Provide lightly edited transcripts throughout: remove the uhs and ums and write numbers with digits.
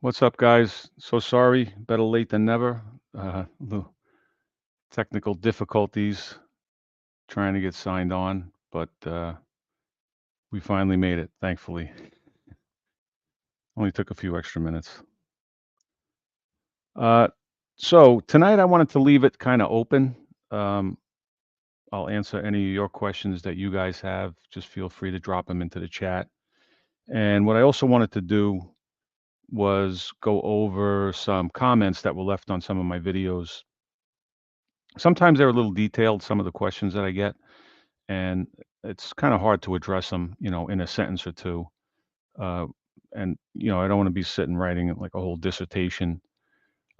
What's up, guys? So sorry, better late than never. Little technical difficulties trying to get signed on, but we finally made it, thankfully. Only took a few extra minutes. Uh, so tonight I wanted to leave it kind of open. Um, I'll answer any of your questions that you guys have. Just feel free to drop them into the chat. And what I also wanted to do was go over some comments that were left on some of my videos. Sometimes they're a little detailed, some of the questions that I get, and it's kind of hard to address them, in a sentence or two. Uh, and I don't want to be sitting writing like a whole dissertation,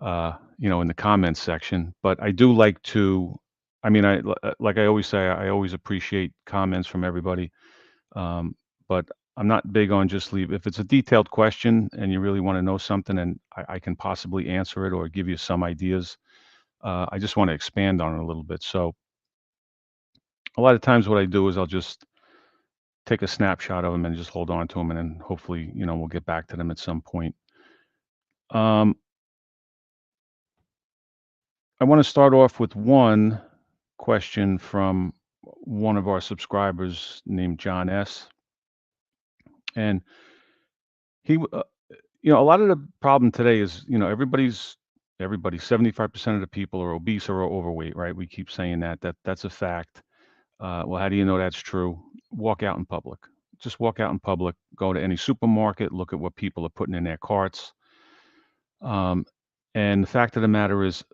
in the comments section. But I do like to. I mean, like I always say, I always appreciate comments from everybody. Um, but I'm not big on just leave. If it's a detailed question and you really want to know something, and I can possibly answer it or give you some ideas, I just want to expand on it a little bit. So a lot of times, what I do is I'll just take a snapshot of them and just hold on to them, and then hopefully, we'll get back to them at some point. Um, I want to start off with one question from one of our subscribers named John S. And he, a lot of the problem today is, everybody, 75% of the people are obese or overweight, right? We keep saying that's a fact. Well, how do you know that's true? Walk out in public. Just walk out in public, go to any supermarket, look at what people are putting in their carts. Um, and the fact of the matter is,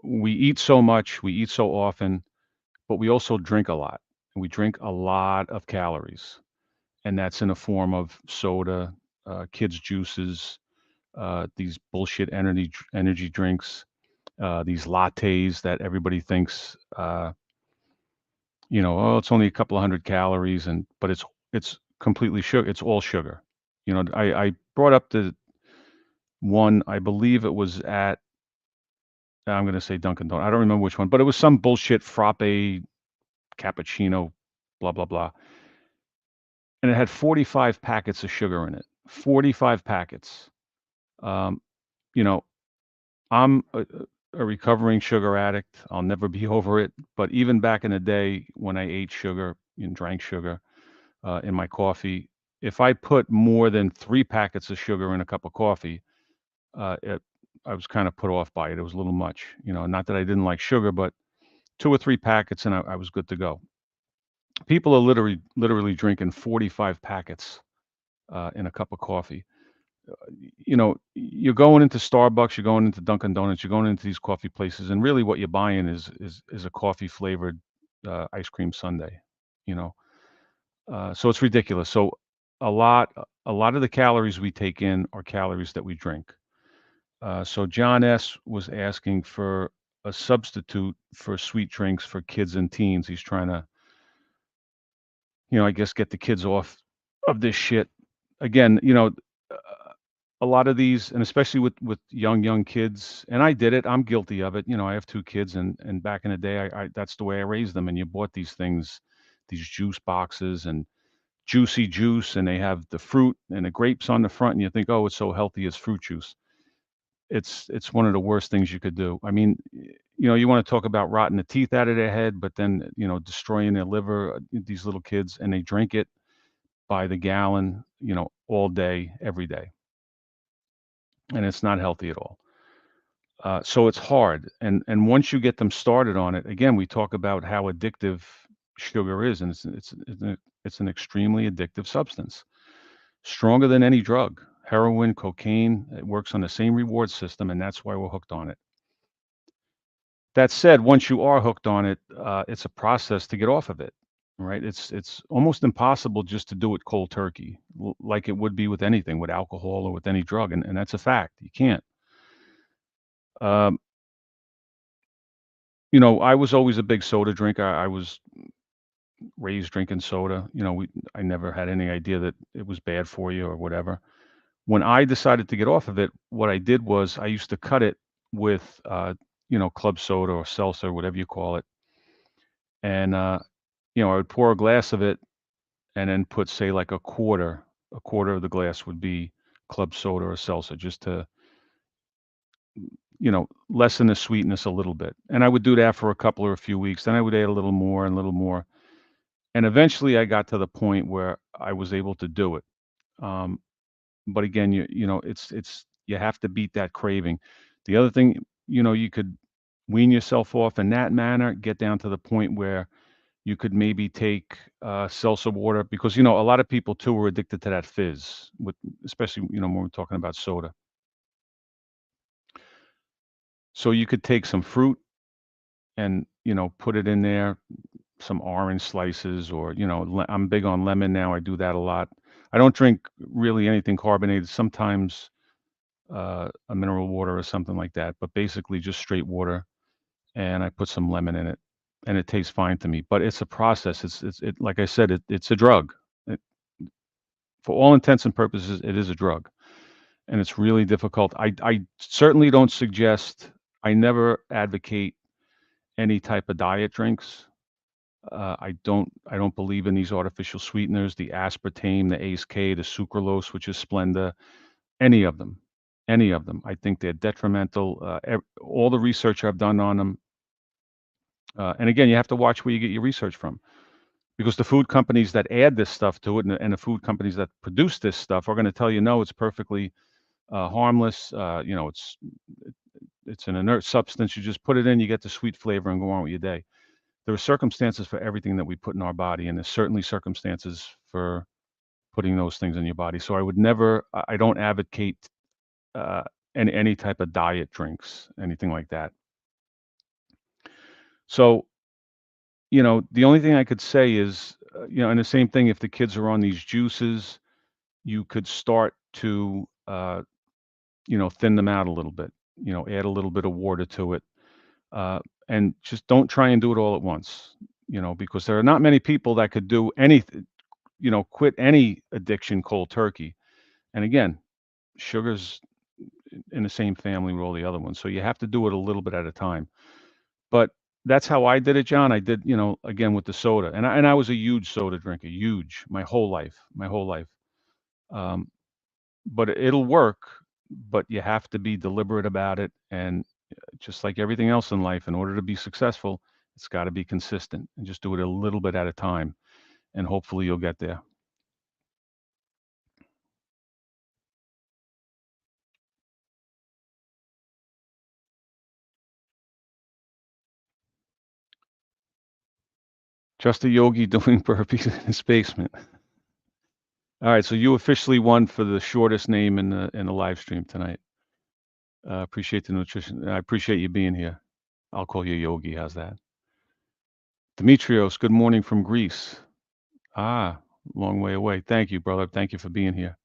we eat so much, we eat so often, but we also drink a lot. We drink a lot of calories, and that's in the form of soda, kids' juices, these bullshit energy drinks, these lattes that everybody thinks, oh, it's only a couple of hundred calories, but it's completely sugar. It's all sugar. I brought up the one. I believe it was at I'm gonna say Dunkin' Donuts. I don't remember which one, but it was some bullshit frappe cappuccino, blah blah blah, and it had 45 packets of sugar in it. 45 packets. Um, you know, I'm a recovering sugar addict. I'll never be over it. But even back in the day when I ate sugar and drank sugar in my coffee, if I put more than 3 packets of sugar in a cup of coffee, uh, it, I was kind of put off by it. It was a little much. Not that I didn't like sugar, but 2 or 3 packets and I was good to go. People are literally drinking 45 packets in a cup of coffee. You're going into Starbucks, you're going into Dunkin' Donuts, you're going into these coffee places, and really what you're buying is a coffee flavored ice cream sundae. You know, so it's ridiculous. So a lot a lot of the calories we take in are calories that we drink. So John S was asking for a substitute for sweet drinks for kids and teens. He's trying to, I guess, get the kids off of this shit. Again, a lot of these, and especially with young kids, and I did it. I'm guilty of it. I have 2 kids, and back in the day, I that's the way I raised them. And you bought these things, these juice boxes and juicy juice, and they have the fruit and the grapes on the front, and you think, oh, it's so healthy, it's fruit juice. It's one of the worst things you could do. I mean, you want to talk about rotting the teeth out of their head, but then destroying their liver. These little kids, and they drink it by the gallon, all day, every day, and it's not healthy at all. So it's hard, and once you get them started on it, again, we talk about how addictive sugar is, and it's an extremely addictive substance, stronger than any drug. Heroin, cocaine, it works on the same reward system, and that's why we're hooked on it. That said, once you are hooked on it, it's a process to get off of it, right? It's almost impossible just to do it cold turkey, like it would be with anything, with alcohol or with any drug, and that's a fact. You can't. Um, I was always a big soda drinker. I was raised drinking soda. I never had any idea that it was bad for you or whatever. When I decided to get off of it, what I did was I used to cut it with, club soda or seltzer, whatever you call it, and I would pour a glass of it and then put, say, like a quarter of the glass would be club soda or seltzer just to, lessen the sweetness a little bit. And I would do that for a couple or a few weeks. Then I would add a little more and a little more. And eventually I got to the point where I was able to do it. Um, but again, it's you have to beat that craving. The other thing, you could wean yourself off in that manner, get down to the point where you could maybe take seltzer water because a lot of people too are addicted to that fizz, with especially when we're talking about soda. So you could take some fruit and put it in there, some orange slices, or I'm big on lemon now. I do that a lot. I don't drink really anything carbonated. Sometimes a mineral water or something like that, but basically just straight water, and I put some lemon in it, and it tastes fine to me. But it's a process. Like I said, it's a drug. It, for all intents and purposes, it is a drug, and it's really difficult. I certainly don't suggest. I never advocate any type of diet drinks. I don't believe in these artificial sweeteners, the aspartame, the Ace K, the sucralose, which is Splenda, any of them. Any of them. I think they're detrimental. All the research I've done on them, and again, you have to watch where you get your research from, because the food companies that add this stuff to it, and the food companies that produce this stuff, are going to tell you no, it's perfectly harmless. It's an inert substance. You just put it in, you get the sweet flavor, and go on with your day. There are circumstances for everything that we put in our body, and there's certainly circumstances for putting those things in your body. So I would never, I don't advocate uh, any type of diet drinks, anything like that. So, the only thing I could say is, and the same thing, if the kids are on these juices, you could start to, thin them out a little bit, add a little bit of water to it. Uh, and just don't try and do it all at once, because there are not many people that could do anything, quit any addiction cold turkey. And again, sugar's in the same family with all the other ones. So you have to do it a little bit at a time. But that's how I did it, John. I did, again with the soda. And I was a huge soda drinker, huge, my whole life, my whole life. Um, but it'll work, but you have to be deliberate about it. And just like everything else in life, in order to be successful, it's got to be consistent and just do it a little bit at a time. And hopefully you'll get there. Just a yogi doing burpees in his basement. All right, so you officially won for the shortest name in the live stream tonight. Appreciate the nutrition. I appreciate you being here. I'll call you Yogi. How's that? Demetrios, good morning from Greece. Ah, long way away. Thank you, brother. Thank you for being here.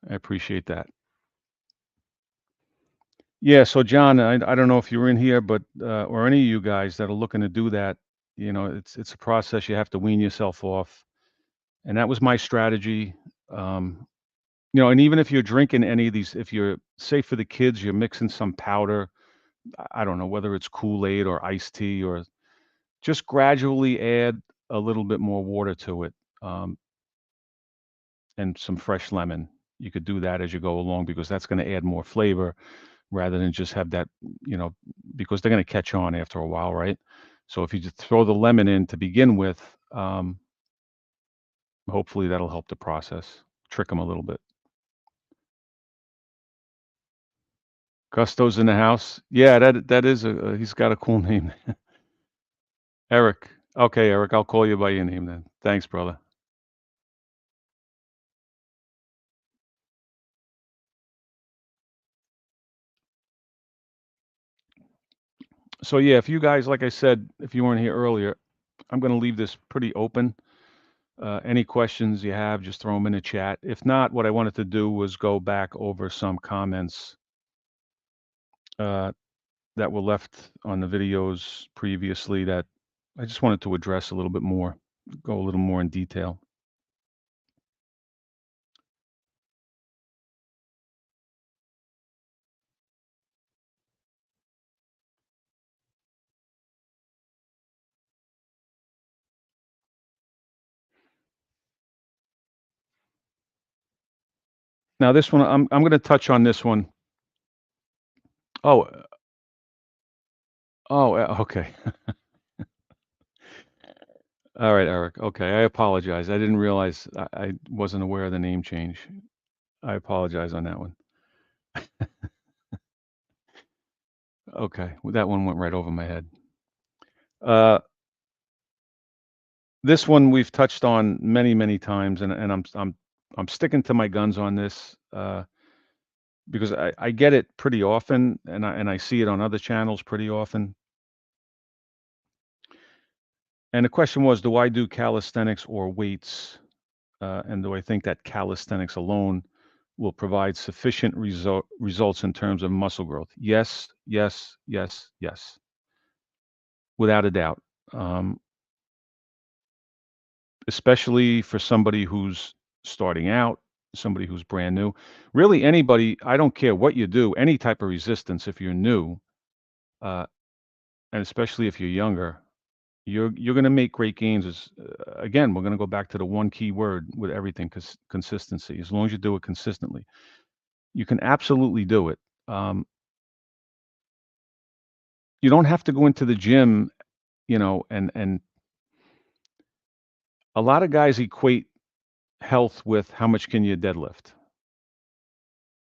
I appreciate that. Yeah, so John, I don't know if you were in here, but or any of you guys that are looking to do that, it's a process. You have to wean yourself off, and that was my strategy. Um, and even if you're drinking any of these, if you're, say, for the kids, you're mixing some powder. I don't know whether it's Kool-Aid or iced tea, or just gradually add a little bit more water to it, um, and some fresh lemon. You could do that as you go along, because that's going to add more flavor, rather than just have that, you know, because they're going to catch on after a while, right? So if you just throw the lemon in to begin with, hopefully that'll help the process, trick them a little bit. Gusto's in the house. Yeah, that is he's got a cool name. Eric. Okay, Eric, I'll call you by your name then. Thanks, brother. So yeah, if you guys, like I said, if you weren't here earlier, I'm going to leave this pretty open. Any questions you have, just throw them in the chat. If not, what I wanted to do was go back over some comments uh, that were left on the videos previously that I just wanted to address a little bit more, go a little more in detail. Now this one, I'm going to touch on this one. Oh, okay. All right, Eric. Okay, I apologize. I didn't realize I wasn't aware of the name change. I apologize on that one. Okay, well, that one went right over my head. Uh, this one we've touched on many, many times, and I'm sticking to my guns on this because I get it pretty often, and I see it on other channels pretty often. And the question was, do I do calisthenics or weights? And do I think that calisthenics alone will provide sufficient results in terms of muscle growth? Yes, yes, yes, yes, without a doubt. Um, Especially for somebody who's starting out, somebody who's brand new. Really, anybody, I don't care what you do, any type of resistance, if you're new, uh, and especially if you're younger, you're going to make great gains. Again, we're going to go back to the one key word with everything, consistency. As long as you do it consistently, you can absolutely do it. You don't have to go into the gym, and a lot of guys equate health with how much can you deadlift.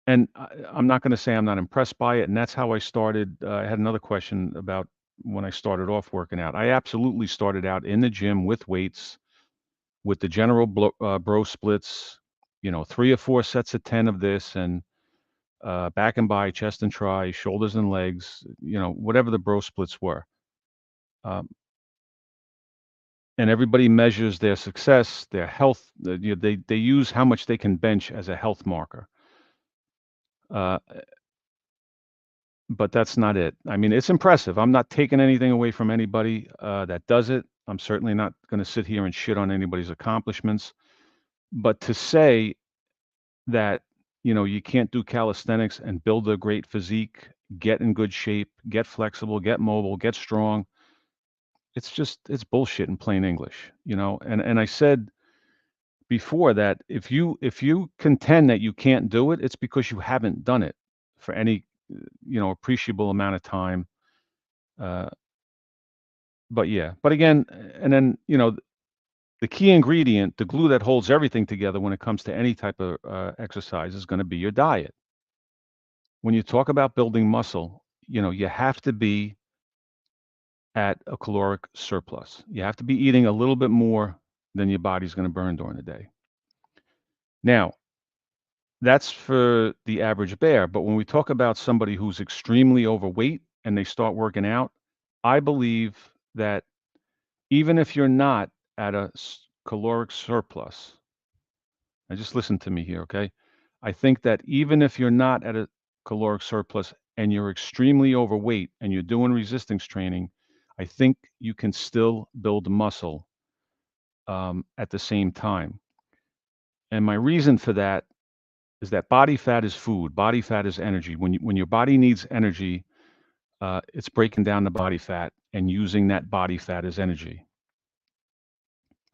And I'm not going to say I'm not impressed by it. And that's how I started. I had another question about when I started off working out. I absolutely started out in the gym with weights, with the general bro splits, 3 or 4 sets of 10 of this, and back and by, chest and try, shoulders and legs, whatever the bro splits were. Um, and everybody measures their success, their health. They use how much they can bench as a health marker. Uh, but that's not it. I mean, it's impressive. I'm not taking anything away from anybody that does it. I'm certainly not going to sit here and shit on anybody's accomplishments. But to say that, you can't do calisthenics and build a great physique, get in good shape, get flexible, get mobile, get strong, it's bullshit in plain English, And I said before that if you contend that you can't do it, it's because you haven't done it for any, appreciable amount of time. Uh, but yeah, but again, and then the key ingredient, the glue that holds everything together when it comes to any type of exercise is going to be your diet. When you talk about building muscle, you have to be at a caloric surplus. You have to be eating a little bit more than your body's going to burn during the day. Now, that's for the average bear. But when we talk about somebody who's extremely overweight and they start working out, I believe that even if you're not at a caloric surplus, now just listen to me here, okay? I think that even if you're not at a caloric surplus and you're extremely overweight and you're doing resistance training, I think you can still build muscle at the same time. And my reason for that is that body fat is food. Body fat is energy. When your body needs energy, it's breaking down the body fat and using that body fat as energy.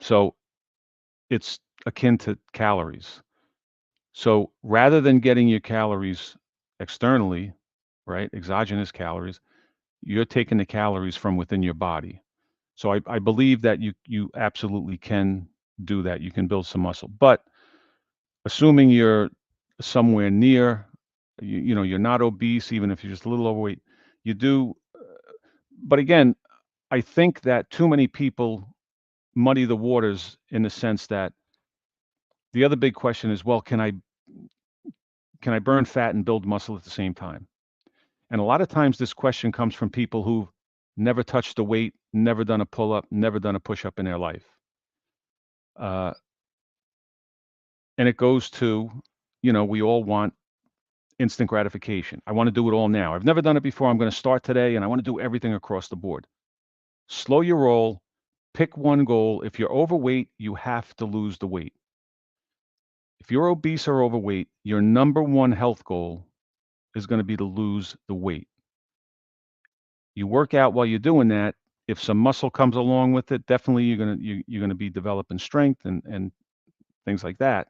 So it's akin to calories. So rather than getting your calories externally, right, exogenous calories, you're taking the calories from within your body. So I believe that you absolutely can do that. You can build some muscle. But assuming you're somewhere near, you're not obese, even if you're just a little overweight, you do. But again, I think that too many people muddy the waters in the sense that the other big question is, well, can I burn fat and build muscle at the same time? And a lot of times this question comes from people who've never touched a weight, never done a pull up, never done a push up in their life. Uh, and it goes to, we all want instant gratification. I want to do it all now. I've never done it before. I'm going to start today and I want to do everything across the board. Slow your roll, pick one goal. If you're overweight, you have to lose the weight. If you're obese or overweight, your number one health goal is going to be to lose the weight. You work out while you're doing that. If some muscle comes along with it, definitely you're gonna be developing strength and things like that.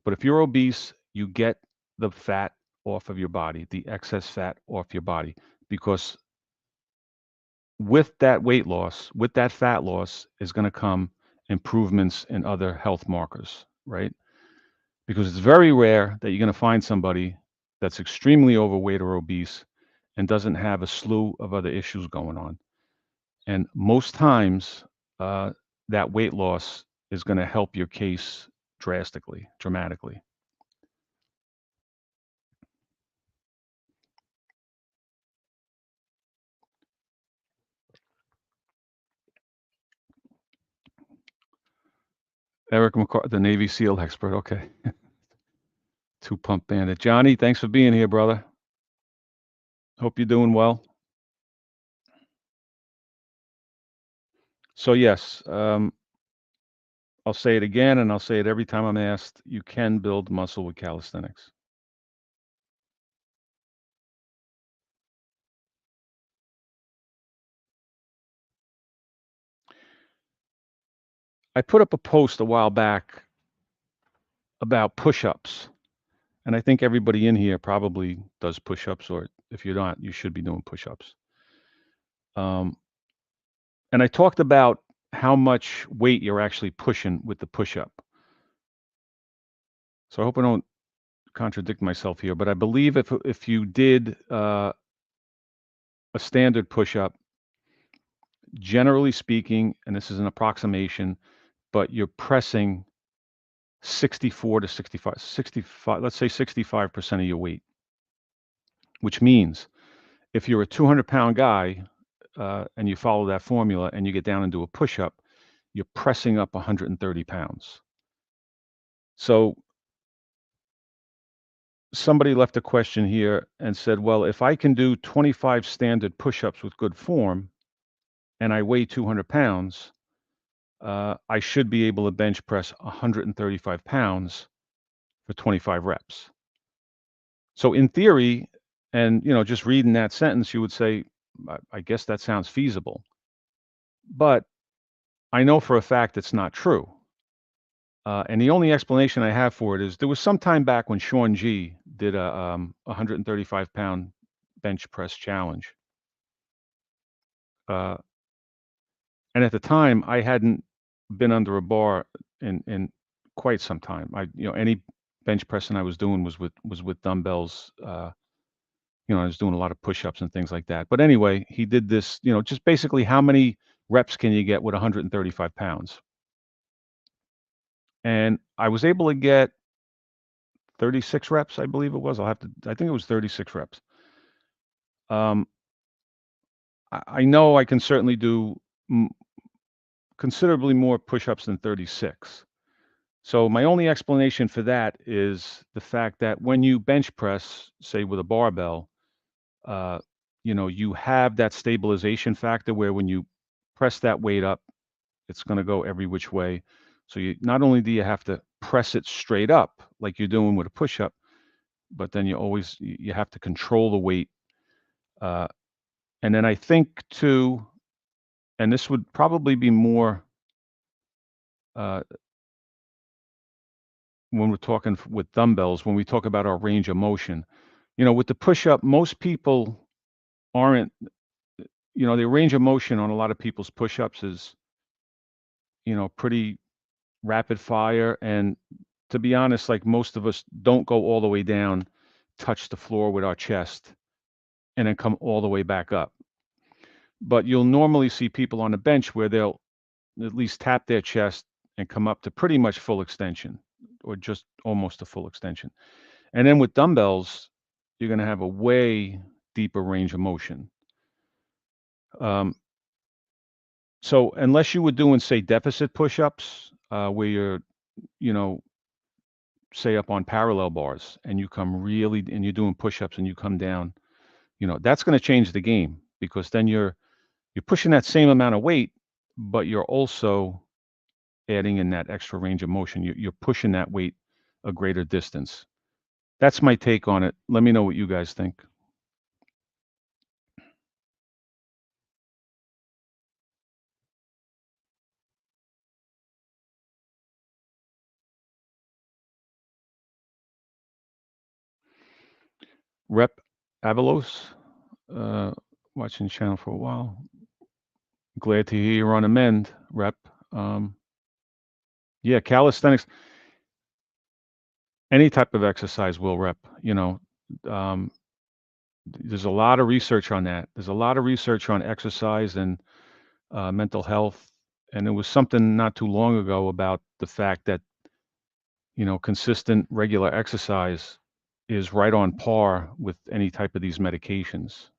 But if you're obese, you get the fat off of your body, the excess fat off your body, because with that weight loss, with that fat loss, is going to come improvements in other health markers, right? Because it's very rare that you're going to find somebody that's extremely overweight or obese and doesn't have a slew of other issues going on. And most times, that weight loss is going to help your case dramatically. Eric McCarthy, the Navy SEAL expert. Okay. Two Pump Bandit. Johnny, thanks for being here, brother. Hope you're doing well. So, yes, I'll say it again, and I'll say it every time I'm asked. You can build muscle with calisthenics. I put up a post a while back about push-ups, and I think everybody in here probably does push-ups, or if you're not, you should be doing push-ups. And I talked about how much weight you're actually pushing with the push-up. So I hope I don't contradict myself here, but I believe if you did a standard push-up, generally speaking, and this is an approximation, but you're pressing 64 to 65, let's say 65% of your weight, which means if you're a 200-pound guy and you follow that formula and you get down and do a push-up, you're pressing up 130 pounds. So somebody left a question here and said, well, if I can do 25 standard push-ups with good form and I weigh 200 pounds, I should be able to bench press 135 pounds for 25 reps. So in theory, and just reading that sentence, you would say, I guess that sounds feasible. But I know for a fact it's not true. And the only explanation I have for it is there was some time back when Sean G did a 135-pound bench press challenge. And at the time, I hadn't been under a bar in quite some time. Any bench pressing I was doing was with dumbbells. I was doing a lot of push-ups and things like that. But anyway, he did this, just basically how many reps can you get with 135 pounds? And I was able to get 36 reps, I believe it was. I think it was 36 reps. I know I can certainly do considerably more push-ups than 36. So my only explanation for that is the fact that when you bench press, say with a barbell, you have that stabilization factor where when you press that weight up, it's going to go every which way. So not only do you have to press it straight up like you're doing with a push-up, but then you have to control the weight. And then I think too, and this would probably be more when we're talking with dumbbells, when we talk about our range of motion. With the push-up, most people aren't, the range of motion on a lot of people's push-ups is, pretty rapid fire. And to be honest, like most of us don't go all the way down, touch the floor with our chest, and then come all the way back up. But you'll normally see people on a bench where they'll at least tap their chest and come up to pretty much full extension or just almost a full extension. And then with dumbbells, you're going to have a way deeper range of motion. So unless you were doing, say, deficit push-ups, where you're, say up on parallel bars and and you're doing push-ups and you come down, that's going to change the game, because then you're pushing that same amount of weight, but you're also adding in that extra range of motion. You're pushing that weight a greater distance. That's my take on it. Let me know what you guys think. Rep Avalos, uh, watching the channel for a while. Glad to hear you're on the mend, Rep. Um, yeah, calisthenics, any type of exercise will, Rep. Um, there's a lot of research on that. There's a lot of research on exercise and mental health. And there was something not too long ago about the fact that, consistent, regular exercise is right on par with any type of these medications,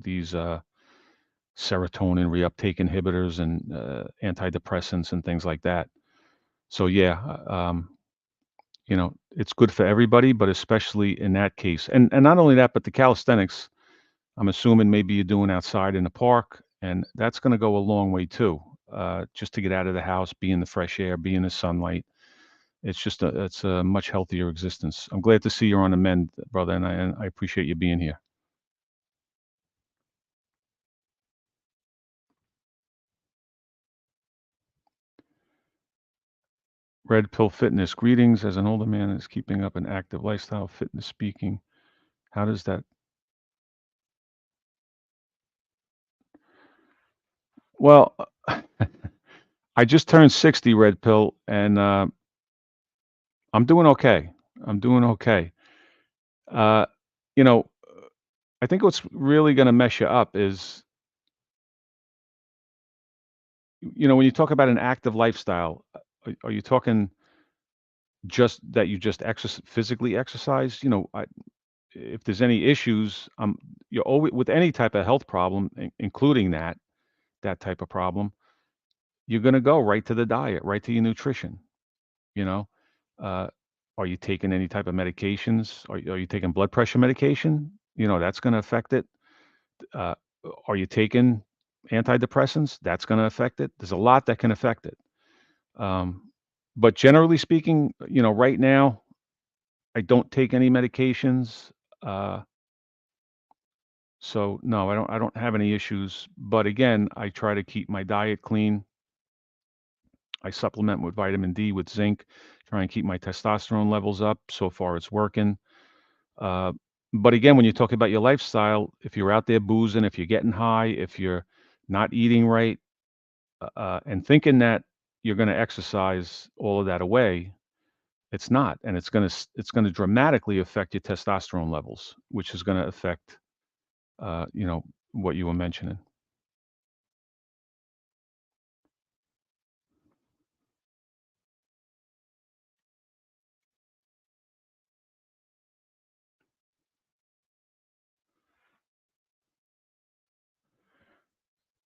these serotonin reuptake inhibitors and antidepressants and things like that. So, yeah, it's good for everybody, but especially in that case. And not only that, but the calisthenics, I'm assuming maybe you're doing outside in the park, and that's going to go a long way too. Just to get out of the house, be in the fresh air, be in the sunlight. It's a much healthier existence. I'm glad to see you're on the mend, brother, and I appreciate you being here. Red Pill Fitness, greetings. As an older man is keeping up an active lifestyle, fitness speaking. How does that? Well, I just turned 60, Red Pill, and I'm doing okay. I'm doing okay. Uh, you know, I think what's really going to mess you up is, when you talk about an active lifestyle, are you talking just that you just physically exercise? If there's any issues, you're always with any type of health problem, including that type of problem, you're going to go right to the diet, right to your nutrition. You know, uh, are you taking any type of medications? Are you taking blood pressure medication? That's going to affect it. Uh, are you taking antidepressants? That's going to affect it. There's a lot that can affect it. Um, but generally speaking, right now, I don't take any medications. Uh, so no, I don't have any issues. But again, I try to keep my diet clean. I supplement with vitamin D with zinc, try and keep my testosterone levels up. So far, it's working. Uh, but again, when you talk about your lifestyle, if you're out there boozing, if you're getting high, if you're not eating right, and thinking that you're going to exercise all of that away, it's not, and it's going to dramatically affect your testosterone levels, which is going to affect, what you were mentioning.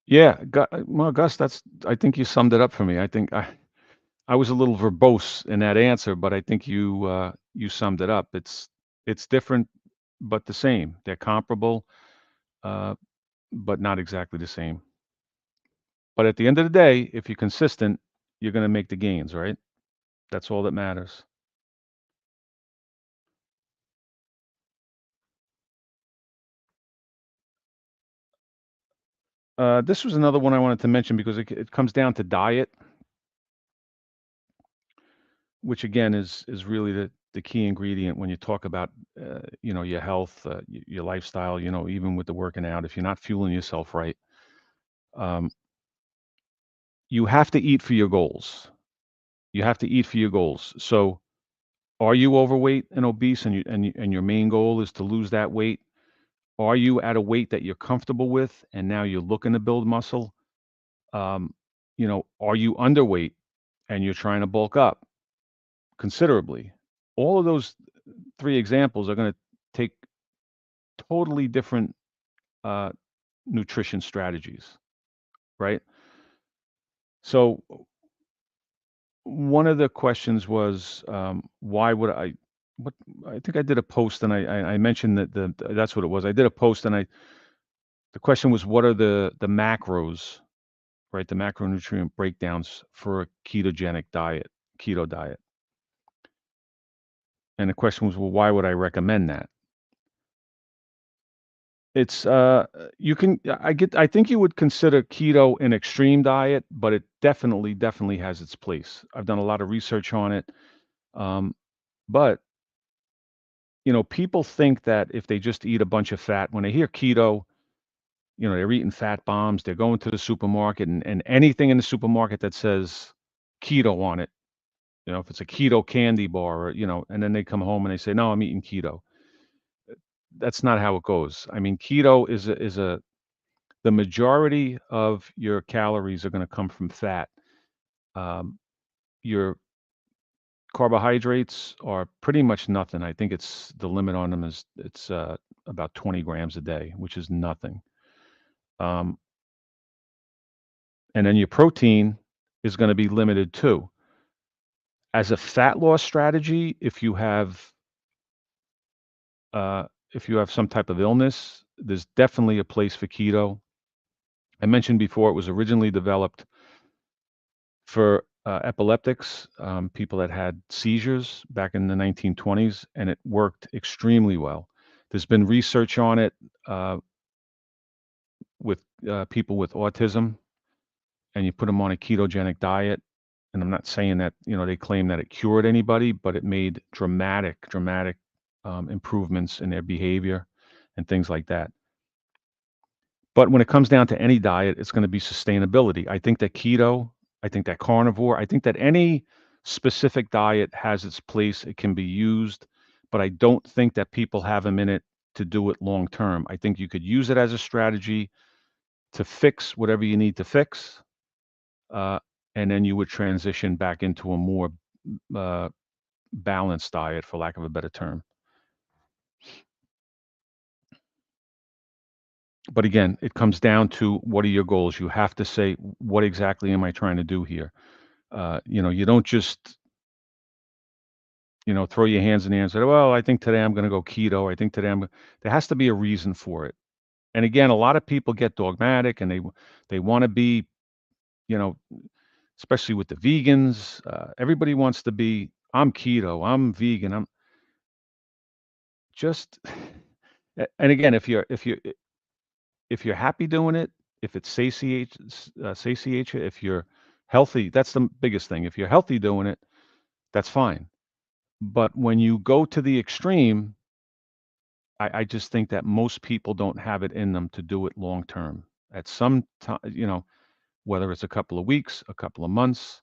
Yeah, well, Gus, I think you summed it up for me. I think I was a little verbose in that answer, but I think you summed it up. It's different, but the same. They're comparable, uh, but not exactly the same. But at the end of the day, if you're consistent, you're going to make the gains, right? That's all that matters. This was another one I wanted to mention because it comes down to diet, which again is really the key ingredient when you talk about your health, your lifestyle. Even with the working out, if you're not fueling yourself right, um, you have to eat for your goals. You have to eat for your goals. So, are you overweight and obese, and your main goal is to lose that weight? Are you at a weight that you're comfortable with, and now you're looking to build muscle? Are you underweight and you're trying to bulk up considerably? All of those three examples are going to take totally different uh, nutrition strategies, right? So one of the questions was, why would I? What I think I did a post and I mentioned that that's what it was. I did a post and the question was, what are the macros, right? The macronutrient breakdowns for a ketogenic diet, keto diet. And the question was, well, why would I recommend that? It's you can I think you would consider keto an extreme diet, but it definitely has its place. I've done a lot of research on it. Um, but people think that if they just eat a bunch of fat, when they hear keto, they're eating fat bombs. They're going to the supermarket and anything in the supermarket that says keto on it, if it's a keto candy bar, or, and then they come home and they say, no, I'm eating keto. That's not how it goes. I mean, keto is the majority of your calories are going to come from fat. Um, your carbohydrates are pretty much nothing. I think it's the limit on them is it's about 20 grams a day, which is nothing. Um, and then your protein is going to be limited too. As a fat loss strategy, uh, if you have some type of illness, there's definitely a place for keto. I mentioned before it was originally developed for epileptics, people that had seizures back in the 1920s, and it worked extremely well. There's been research on it uh, with people with autism, and you put them on a ketogenic diet. And I'm not saying that they claim that it cured anybody, but it made dramatic improvements in their behavior and things like that. But when it comes down to any diet, it's going to be sustainability. I think that keto, I think that carnivore, I think that any specific diet has its place. It can be used, but I don't think that people have them in it to do it long term. I think you could use it as a strategy to fix whatever you need to fix, uh, and then you would transition back into a more uh, balanced diet, for lack of a better term. But again, it comes down to what are your goals? You have to say, what exactly am I trying to do here? You don't just, throw your hands in the air and say, well, I think today I'm going to go keto. I think today there has to be a reason for it. And again, a lot of people get dogmatic and they want to be, you know, especially with the vegans, everybody wants to be, I'm keto, I'm vegan, I'm just, and again, if you're happy doing it, if it satiates you, if you're healthy, that's the biggest thing. If you're healthy doing it, that's fine. But when you go to the extreme, I just think that most people don't have it in them to do it long term. At some time, whether it's a couple of weeks, a couple of months,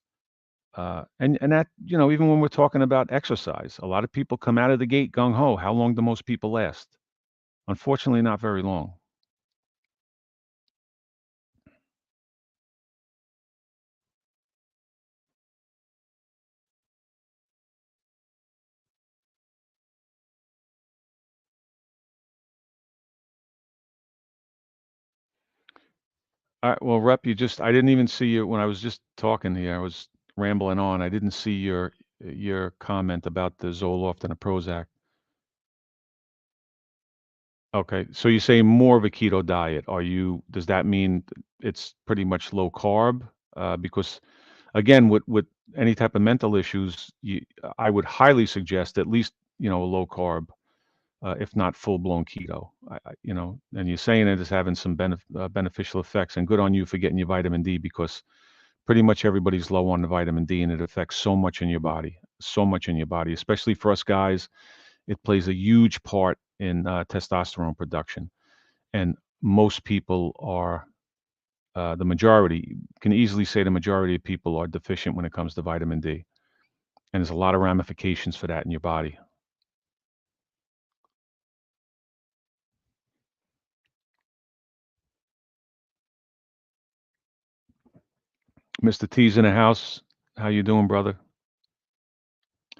and that, even when we're talking about exercise, a lot of people come out of the gate gung ho. How long do most people last? Unfortunately, not very long. All right, well, Rep, I didn't even see you when I was just talking here. I was rambling on. I didn't see your comment about the Zoloft and the Prozac. Okay, so you say more of a keto diet. Does that mean it's pretty much low carb? Because again, with any type of mental issues, I would highly suggest at least, a low carb, if not full blown keto. And you're saying it is having some beneficial effects, and good on you for getting your vitamin D because pretty much everybody's low on the vitamin D, and it affects so much in your body, especially for us guys. It plays a huge part in testosterone production, and most people are the majority can easily say the majority of people are deficient when it comes to vitamin D, and there's a lot of ramifications for that in your body. Mr. T's in the house. How you doing, brother?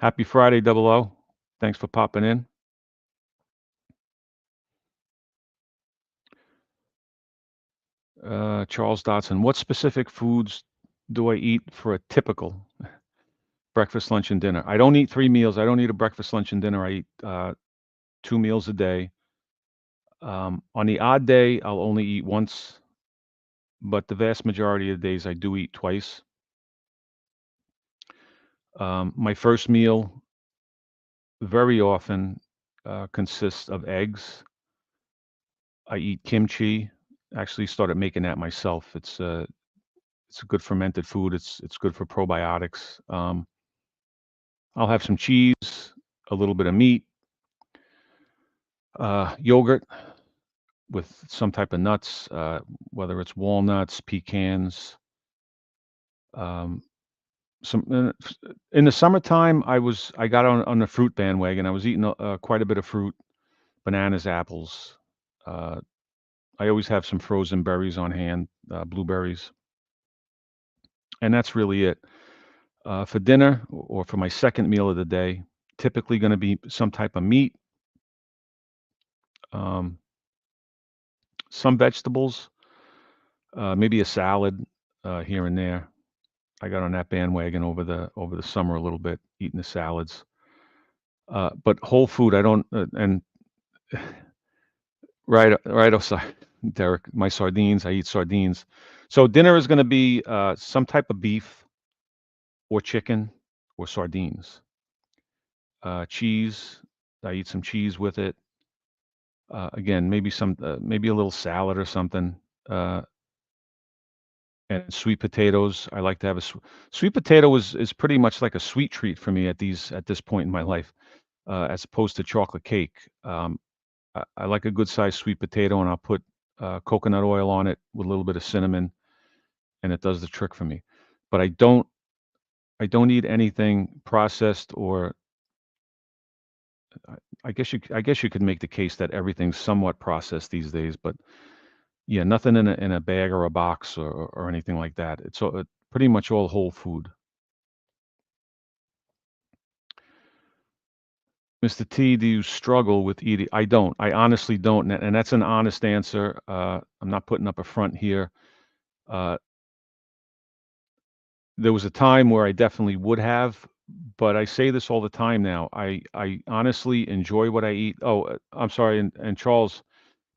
Happy Friday, Double O. Thanks for popping in. Charles Dotson. What specific foods do I eat for a typical breakfast, lunch, and dinner? I don't eat 3 meals. I don't eat a breakfast, lunch, and dinner. I eat 2 meals a day. On the odd day, I'll only eat once, but the vast majority of the days I do eat twice. My first meal very often consists of eggs. I eat kimchi. Actually, started making that myself. It's a good fermented food. It's good for probiotics. I'll have some cheese, a little bit of meat, Yogurt with some type of nuts, whether it's walnuts, pecans. Um, some in the summertime, I got on the fruit bandwagon. I was eating quite a bit of fruit, bananas, apples. Uh, I always have some frozen berries on hand, blueberries, and that's really it. For dinner or for my second meal of the day, typically going to be some type of meat, um, some vegetables, maybe a salad here and there. I got on that bandwagon over the summer a little bit, eating the salads. But whole food, I don't. And right. Oh, sorry, Derek. My sardines. I eat sardines. So dinner is going to be some type of beef or chicken or sardines. Cheese. I eat some cheese with it. Again, maybe a little salad or something. Uh, and sweet potatoes. I like to have sweet potato is pretty much like a sweet treat for me at this point in my life, as opposed to chocolate cake. I like a good sized sweet potato, and I'll put coconut oil on it with a little bit of cinnamon, and it does the trick for me. But I don't eat anything processed, or I I guess you could make the case that everything's somewhat processed these days. But yeah, nothing in a bag or a box or anything like that. It's pretty much all whole food. Mr. T, do you struggle with eating? I don't. I honestly don't, and that's an honest answer. I'm not putting up a front here. Uh, there was a time where I definitely would have, but I say this all the time now. I honestly enjoy what I eat. Oh, I'm sorry, and Charles,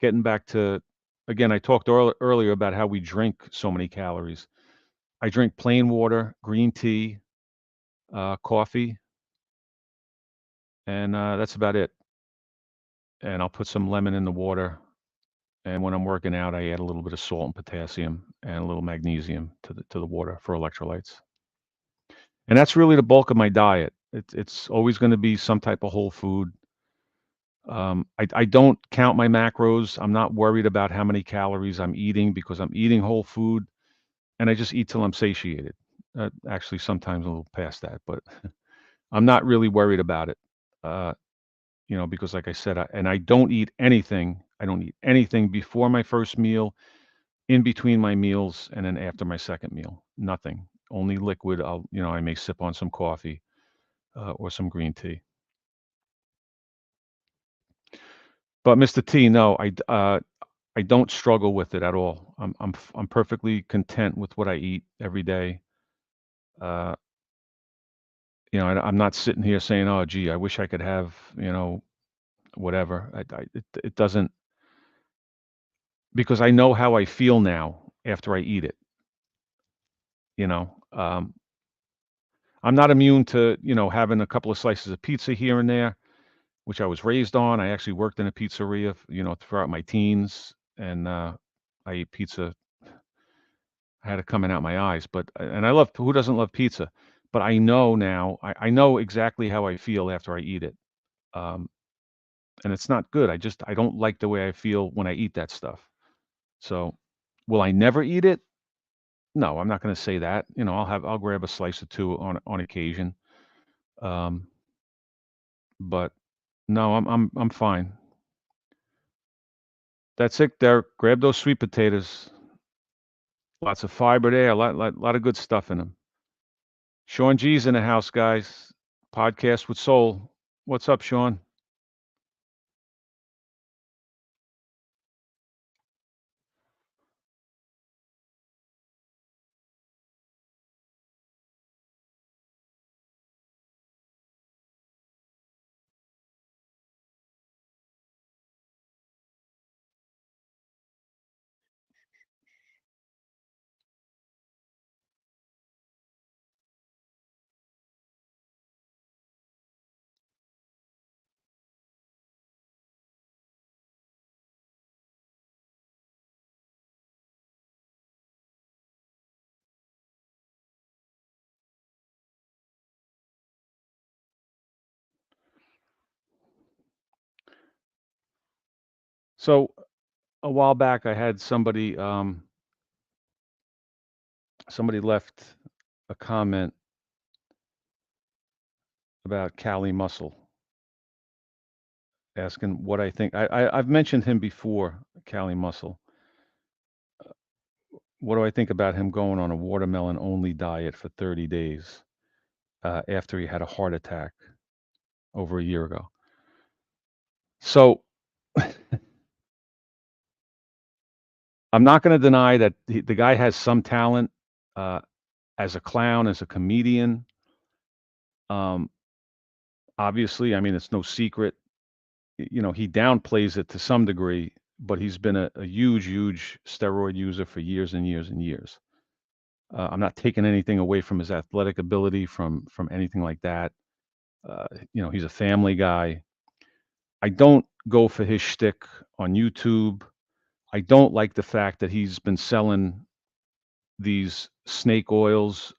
getting back to again, I talked earlier about how we drink so many calories. I drink plain water, green tea, coffee, and that's about it. And I'll put some lemon in the water. And when I'm working out, I add a little bit of salt and potassium and a little magnesium to the water for electrolytes. And that's really the bulk of my diet. It's always going to be some type of whole food. I don't count my macros. I'm not worried about how many calories I'm eating because I'm eating whole food, and I just eat till I'm satiated. Actually, sometimes a little past that, but I'm not really worried about it. Uh, because like I said, I don't eat anything. I don't eat anything before my first meal, in between my meals, and then after my second meal. Nothing. Only liquid. I may sip on some coffee or some green tea. But Mr. T, no, I don't struggle with it at all. I'm perfectly content with what I eat every day. Uh, I'm not sitting here saying, "Oh, gee, I wish I could have, whatever." It doesn't, because I know how I feel now after I eat it. You know, I'm not immune to having a couple of slices of pizza here and there, which I was raised on. I actually worked in a pizzeria, throughout my teens, and I ate pizza. I had it coming out my eyes, but and I love, who doesn't love pizza? But I know now, I know exactly how I feel after I eat it, um, and it's not good. I don't like the way I feel when I eat that stuff. So, will I never eat it? No, I'm not going to say that. I'll grab a slice or two on occasion, um, but no, I'm fine. That's it, Derek. Grab those sweet potatoes. Lots of fiber there. A lot of good stuff in them. Sean G's in the house, guys. Podcast with Soul. What's up, Sean? So a while back, I had somebody left a comment about Cali Muscle, asking what I think. I've mentioned him before, Cali Muscle. What do I think about him going on a watermelon only diet for 30 days after he had a heart attack over a year ago? So I'm not going to deny that the guy has some talent uh, as a clown, as a comedian. Um, Obviously, I mean, it's no secret. You know, he downplays it to some degree, but he's been a huge, huge steroid user for years and years and years. I'm not taking anything away from his athletic ability, from anything like that. You know, he's a family guy. I don't go for his shtick on YouTube. I don't like the fact that he's been selling these snake oils,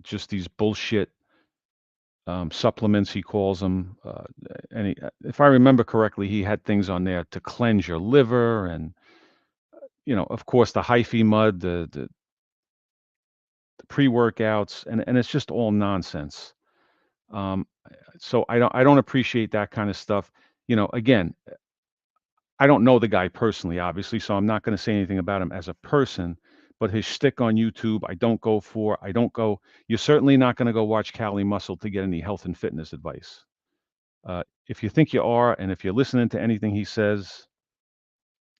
just these bullshit supplements, he calls them. And if I remember correctly, he had things on there to cleanse your liver, and of course, the hyphae mud, the pre-workouts, and it's just all nonsense. Um, so I don't appreciate that kind of stuff. Again, I don't know the guy personally, obviously, so I'm not going to say anything about him as a person. But his shtick on YouTube, I don't go for. I don't go. You're certainly not going to go watch Cali Muscle to get any health and fitness advice. If you think you are, and if you're listening to anything he says,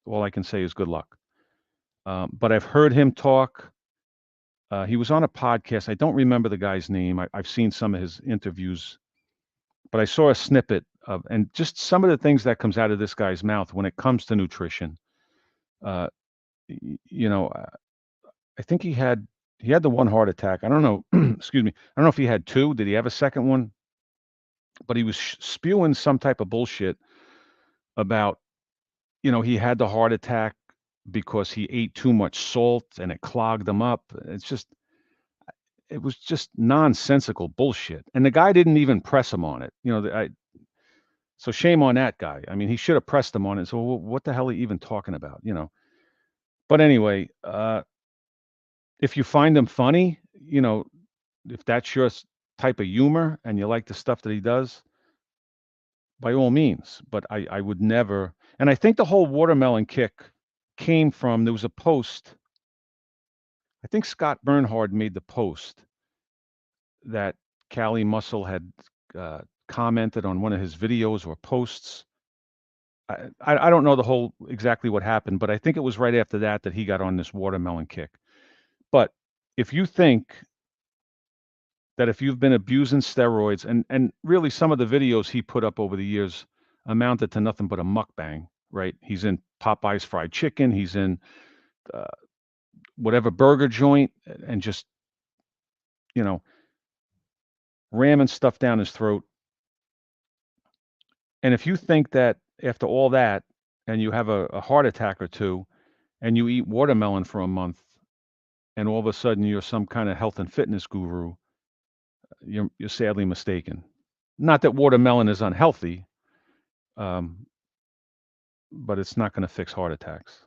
all I can say is good luck. But I've heard him talk. He was on a podcast. I don't remember the guy's name. I've seen some of his interviews, but I saw a snippet of, and just some of the things that comes out of this guy's mouth when it comes to nutrition. Uh, you know, I think he had the one heart attack. I don't know. Excuse me. I don't know if he had two. Did he have a second one? But he was spewing some type of bullshit about, he had the heart attack because he ate too much salt and it clogged him up. It was just nonsensical bullshit. And the guy didn't even press him on it. So shame on that guy. I mean, he should have pressed him on it. So what the hell are you even talking about? But anyway, if you find him funny, if that's your type of humor and you like the stuff that he does, by all means. But I would never. And I think the whole watermelon kick came from, there was a post. I think Scott Bernhard made the post that Cali Muscle had commented on one of his videos or posts. I don't know the whole exactly what happened, but I think it was right after that he got on this watermelon kick. But if you think that if you've been abusing steroids, and really some of the videos he put up over the years amounted to nothing but a mukbang, right? He's in Popeye's fried chicken, he's in uh, whatever burger joint, and just you know ramming stuff down his throat. And if you think that after all that, and you have a heart attack or two, and you eat watermelon for a month, and all of a sudden you're some kind of health and fitness guru, you're sadly mistaken. Not that watermelon is unhealthy, um, but it's not going to fix heart attacks.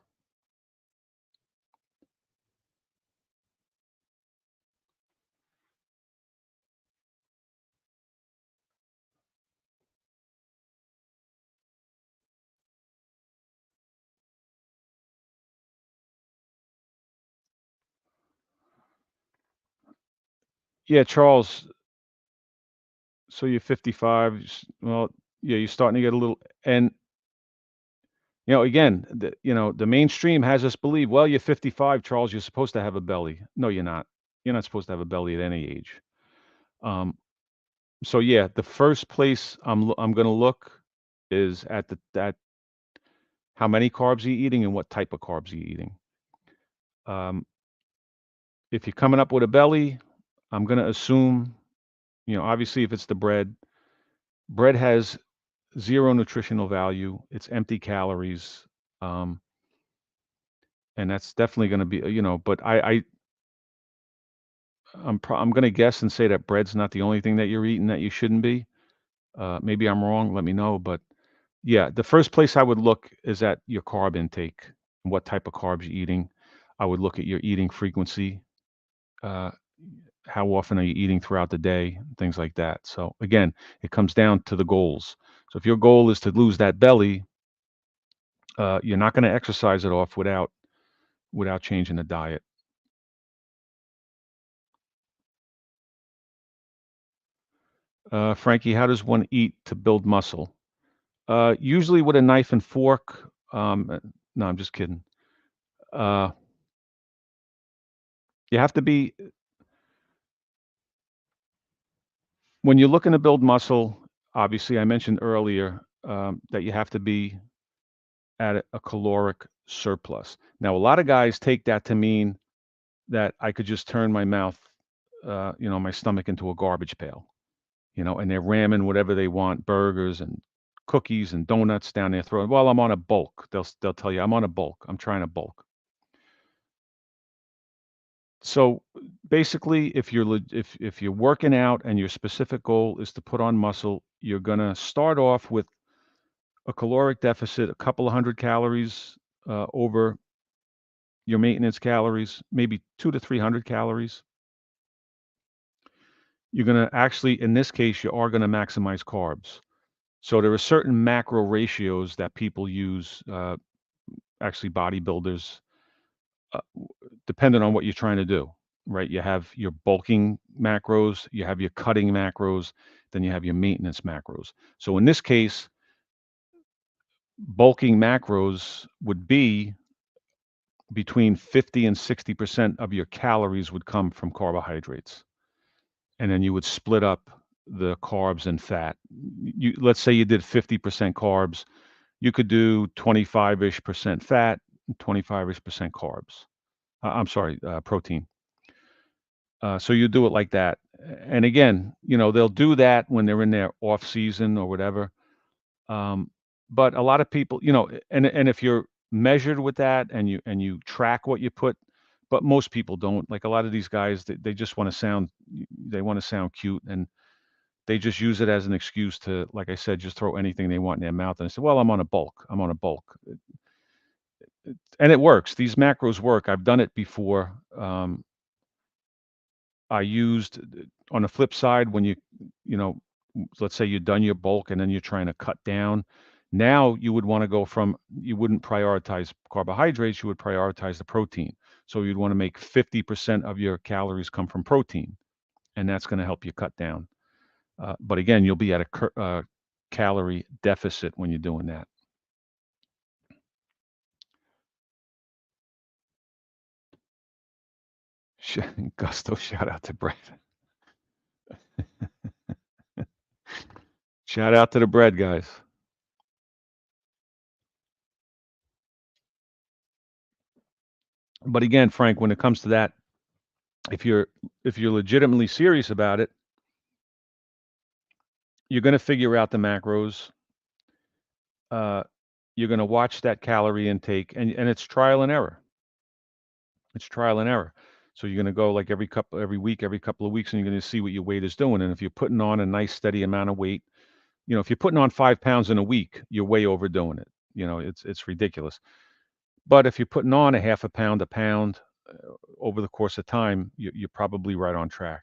Yeah, Charles. So you're 55. Well, yeah, you're starting to get a little. And again, the mainstream has us believe, well, you're 55, Charles. You're supposed to have a belly. No, you're not. You're not supposed to have a belly at any age. Um, so yeah, the first place I'm going to look is at how many carbs you're eating and what type of carbs you're eating. Um, if you're coming up with a belly, I'm going to assume, obviously if it's the bread has zero nutritional value. It's empty calories. Um, and that's definitely going to be, but I'm going to guess and say that bread's not the only thing that you're eating that you shouldn't be. Maybe I'm wrong. Let me know. But Yeah, the first place I would look is at your carb intake, what type of carbs you're eating. I would look at your eating frequency. Uh, how often are you eating throughout the day? Things like that. So again, it comes down to the goals. So if your goal is to lose that belly, you're not going to exercise it off without changing the diet. Frankie, how does one eat to build muscle? Usually with a knife and fork. No, I'm just kidding. Uh, you have to be when you're looking to build muscle. Obviously, I mentioned earlier that you have to be at a caloric surplus. Now, a lot of guys take that to mean that I could just turn my mouth, my stomach into a garbage pail, and they're ramming whatever they want, burgers and cookies and donuts down their throat. Well, I'm on a bulk. They'll tell you I'm on a bulk. I'm trying to bulk. So basically, if you're working out and your specific goal is to put on muscle, you're gonna start off with a caloric deficit, a couple of hundred calories over your maintenance calories, maybe 200 to 300 calories. You're gonna actually, in this case, you are gonna maximize carbs. So there are certain macro ratios that people use, actually bodybuilders, uh, depending on what you're trying to do, right? You have your bulking macros, you have your cutting macros, then you have your maintenance macros. So in this case, bulking macros would be between 50 and 60% of your calories would come from carbohydrates. And then you would split up the carbs and fat. Let's say you did 50% carbs, you could do 25-ish percent fat, 25-ish percent carbs. I'm sorry, protein. So you do it like that. And again, they'll do that when they're in their off season or whatever. Um, but a lot of people, and if you're measured with that and you track what you put, but most people don't. Like a lot of these guys, they just want to sound cute, and they just use it as an excuse to, like I said, just throw anything they want in their mouth and say, "Well, I'm on a bulk. I'm on a bulk," and it works. These macros work. I've done it before. I used on the flip side when you know, let's say you've done your bulk and then you're trying to cut down. Now you would want to go from you wouldn't prioritize carbohydrates, you would prioritize the protein. So you'd want to make 50% of your calories come from protein, and that's going to help you cut down. But again, you'll be at a calorie deficit when you're doing that. Gusto, shout out to Brett. Shout out to the bread guys. But again, Frank, when it comes to that, if you're if you're legitimately serious about it, you're going to figure out the macros. Uh, you're going to watch that calorie intake, and it's trial and error. It's trial and error. So you're going to go like every week, every couple of weeks, and you're going to see what your weight is doing. And if you're putting on a nice steady amount of weight, if you're putting on 5 pounds in a week, you're way overdoing it. It's ridiculous. But if you're putting on a half a pound over the course of time, you're probably right on track.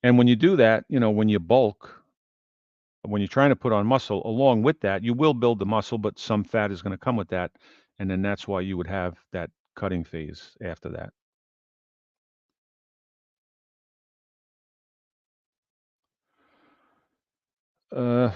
And when you do that, when you bulk, when you're trying to put on muscle, along with that, you will build the muscle, but some fat is going to come with that. And then that's why you would have that cutting phase after that. Uh,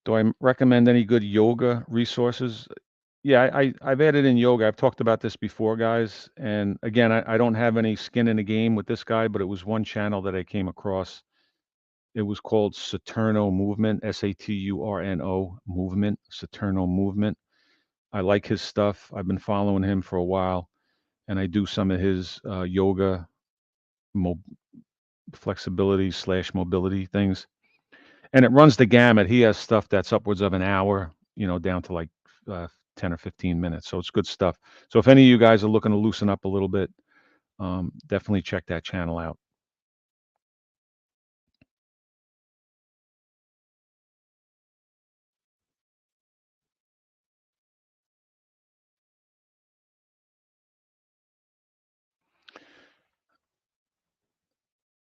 do I recommend any good yoga resources? Yeah, I've added in yoga. I've talked about this before, guys. And again, I don't have any skin in the game with this guy, but it was one channel that I came across. It was called Saturno Movement, Saturno Movement, Saturno Movement. I like his stuff. I've been following him for a while, and I do some of his yoga mo- flexibility slash mobility things, and it runs the gamut. He has stuff that's upwards of an hour, down to like 10 or 15 minutes. So it's good stuff. So if any of you guys are looking to loosen up a little bit, definitely check that channel out.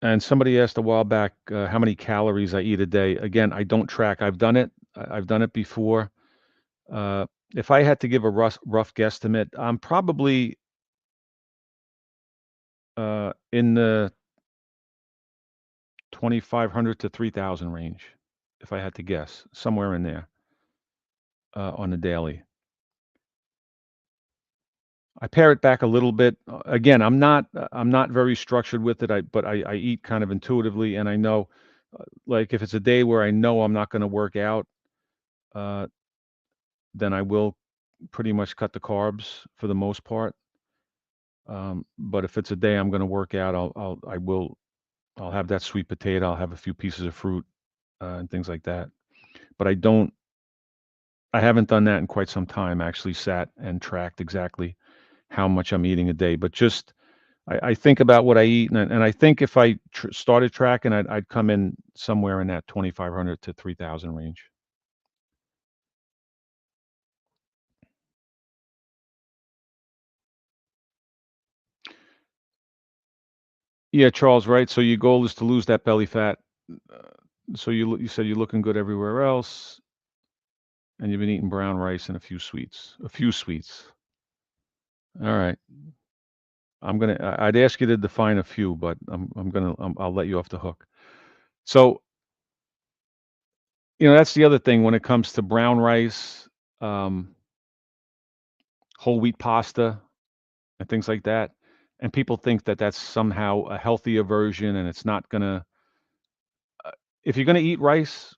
And somebody asked a while back how many calories I eat a day. Again, I don't track. I've done it. I've done it before. Uh, if I had to give a rough guesstimate, I'm probably in the 2,500 to 3,000 range, if I had to guess, somewhere in there on the daily. I pare it back a little bit. Again, I'm not very structured with it. But I eat kind of intuitively, and I know, like if it's a day where I know I'm not going to work out, uh, then I will pretty much cut the carbs for the most part. But if it's a day I'm going to work out, I'll have that sweet potato. I'll have a few pieces of fruit and things like that. But I haven't done that in quite some time. Actually, sat and tracked exactly how much I'm eating a day. But just I think about what I eat, and I think if I started tracking, I'd come in somewhere in that 2,500 to 3,000 range. Yeah, Charles, right? So your goal is to lose that belly fat. Uh, so you said you're looking good everywhere else, and you've been eating brown rice and a few sweets. A few sweets. All right. I'd ask you to define a few, but I'll let you off the hook. So, that's the other thing when it comes to brown rice, um, whole wheat pasta, and things like that. And people think that that's somehow a healthier version, and it's not gonna. If you're gonna eat rice,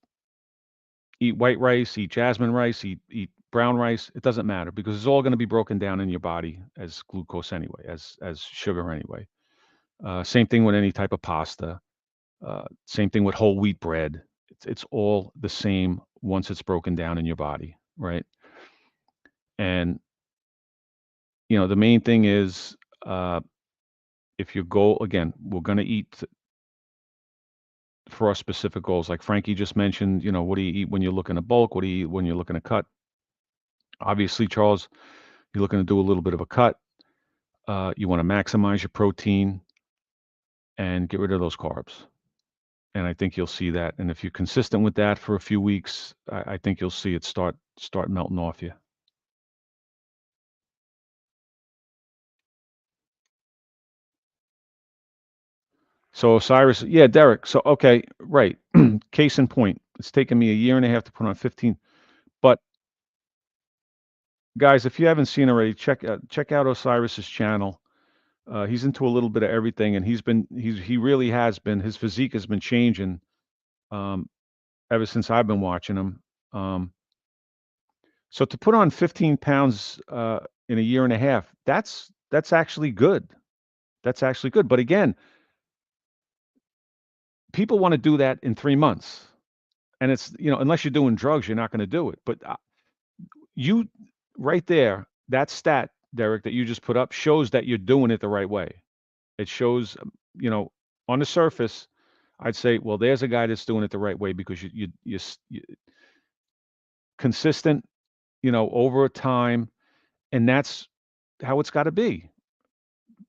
eat white rice, eat jasmine rice, eat brown rice. It doesn't matter because it's all going to be broken down in your body as glucose anyway, as sugar anyway. Same thing with any type of pasta. Same thing with whole wheat bread. It's all the same once it's broken down in your body, right? And the main thing is, uh, if your goal, again, we're going to eat for our specific goals. Like Frankie just mentioned, what do you eat when you're looking to bulk? What do you eat when you're looking to cut? Obviously, Charles, you're looking to do a little bit of a cut. You want to maximize your protein and get rid of those carbs. And I think you'll see that. And if you're consistent with that for a few weeks, I think you'll see it start melting off you. So Osiris, yeah, Derek. So okay, right. Case in point, it's taken me a year and a half to put on 15. But guys, if you haven't seen already, check out Osiris's channel. He's into a little bit of everything, and he really has been. His physique has been changing um, ever since I've been watching him. Um, So to put on 15 pounds in a year and a half, that's actually good. That's actually good. But again, people want to do that in 3 months, and it's unless you're doing drugs, you're not going to do it. But you right there, that stat, Derek, that you just put up shows that you're doing it the right way. It shows, on the surface, I'd say, well, there's a guy that's doing it the right way because you consistent, over time, and that's how it's got to be.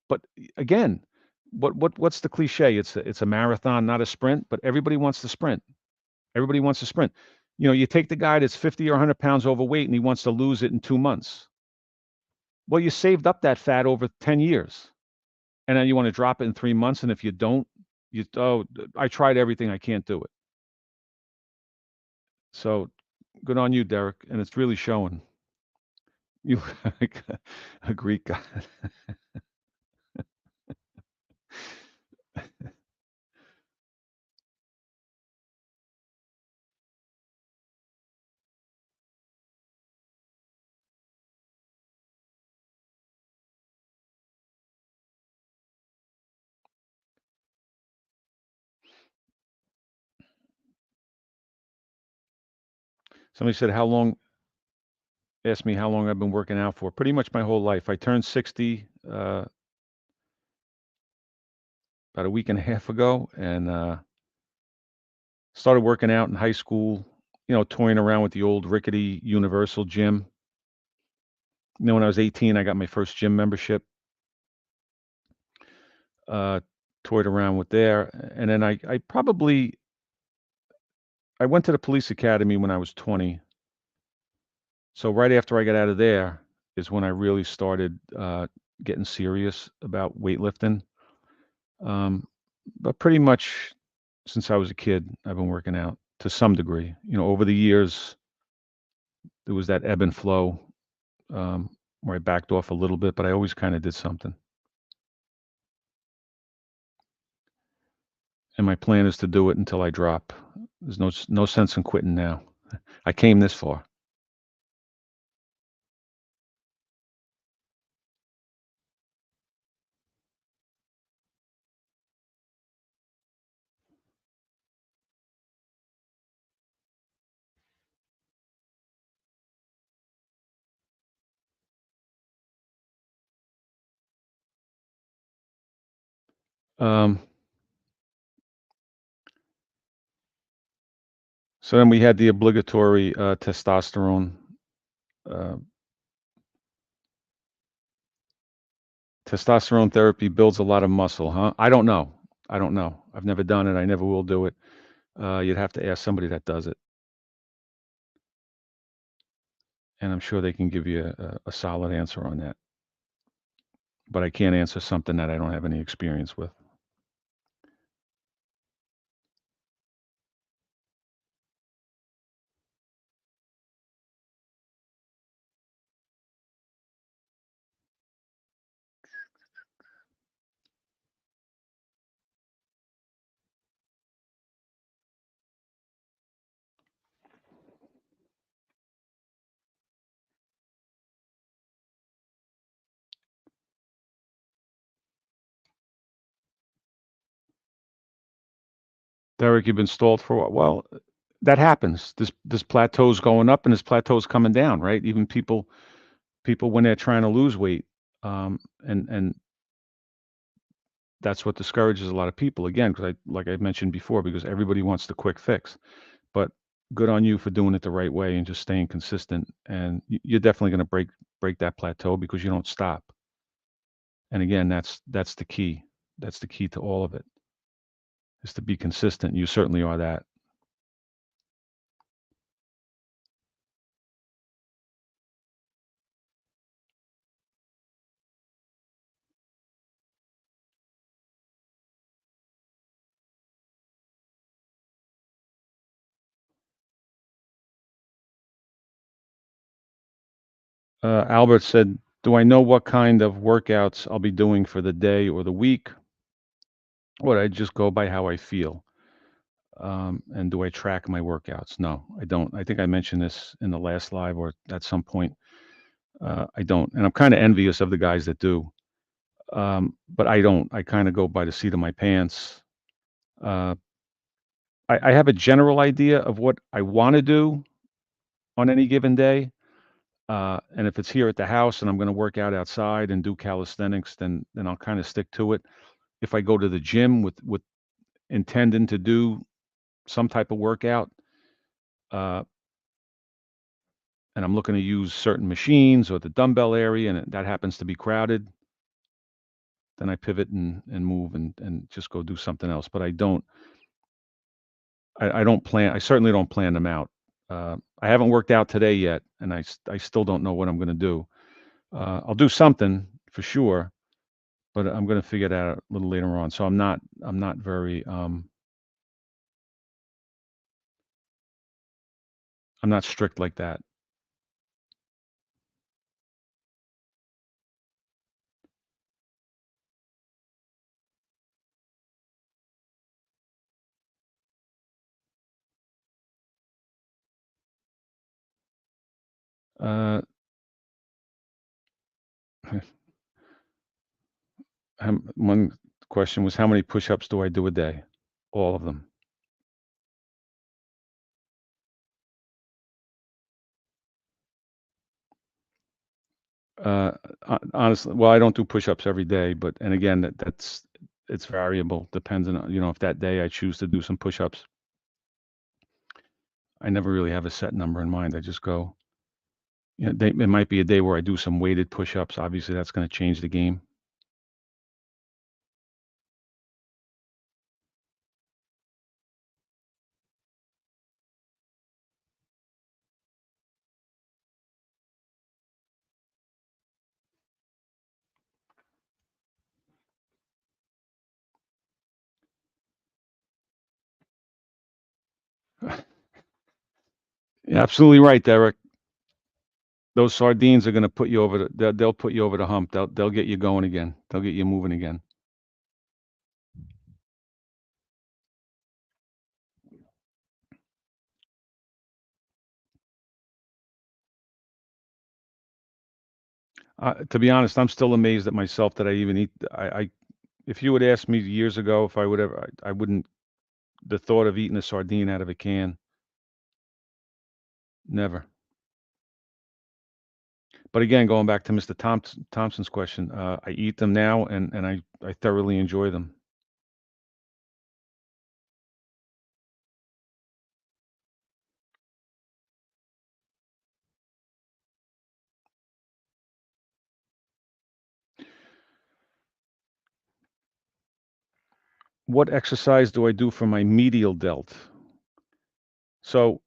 But again, what's the cliche? It's a marathon, not a sprint, but everybody wants to sprint. Everybody wants to sprint. You take the guy that's 50 or 100 pounds overweight and he wants to lose it in 2 months. Well, you saved up that fat over 10 years. And then you want to drop it in 3 months. And if you don't, I tried everything. I can't do it. So good on you, Derek. And it's really showing. You like a Greek guy. Somebody said, how long, asked me how long I've been working out for. Pretty much my whole life. I turned 60 about a week and a half ago, and started working out in high school, toying around with the old rickety Universal gym. When I was 18, I got my first gym membership. Uh, Toyed around with there, and then I went to the police academy when I was 20. So right after I got out of there is when I really started getting serious about weightlifting. Um, but pretty much since I was a kid, I've been working out to some degree. Over the years, there was that ebb and flow where I backed off a little bit, but I always kind of did something. And my plan is to do it until I drop. There's no sense in quitting now. I came this far. Um, so then we had the obligatory testosterone. Uh, Testosterone therapy builds a lot of muscle, huh? I don't know. I don't know. I've never done it. I never will do it. You'd have to ask somebody that does it, and I'm sure they can give you a solid answer on that. But I can't answer something that I don't have any experience with. Derek, you've been stalled for a while. Well, that happens. This plateau's going up and this plateau's coming down, right? Even people when they're trying to lose weight, and that's what discourages a lot of people. Again, because like I mentioned before, because everybody wants the quick fix. But good on you for doing it the right way and just staying consistent. And you're definitely going to break that plateau because you don't stop. And again, that's the key. That's the key to all of it, is to be consistent. You certainly are that. Albert said, "Do I know what kind of workouts I'll be doing for the day or the week, or do I just go by how I feel? And do I track my workouts? No, I don't. I think I mentioned this in the last live or at some point. I don't, and I'm kind of envious of the guys that do. But I don't. I kind of go by the seat of my pants. Uh, I have a general idea of what I want to do on any given day. And if it's here at the house and I'm going to work out outside and do calisthenics, then I'll kind of stick to it. If I go to the gym with intending to do some type of workout, uh, and I'm looking to use certain machines or the dumbbell area, and that happens to be crowded, then I pivot and move and just go do something else. But I don't plan. I certainly don't plan them out. I haven't worked out today yet, and I still don't know what I'm going to do. I'll do something for sure, but I'm going to figure that out a little later on. So I'm not very I'm not strict like that. Uh, one question was, how many push-ups do I do a day? All of them. Uh, Honestly, well, I don't do push-ups every day, but and again, that's it's variable, depends on, if that day I choose to do some push-ups. I never really have a set number in mind. I just go. It might be a day where I do some weighted push-ups. Obviously, that's going to change the game. You're absolutely right, Derek. Those sardines are going to put you over they'll put you over the hump. They'll get you going again. They'll get you moving again. To be honest, I'm still amazed at myself that I even eat. If you would ask me years ago if I would ever, I wouldn't. The thought of eating a sardine out of a can, never. But again, going back to Mr. Thompson's question, I eat them now, and I thoroughly enjoy them. What exercise do I do for my medial delt? So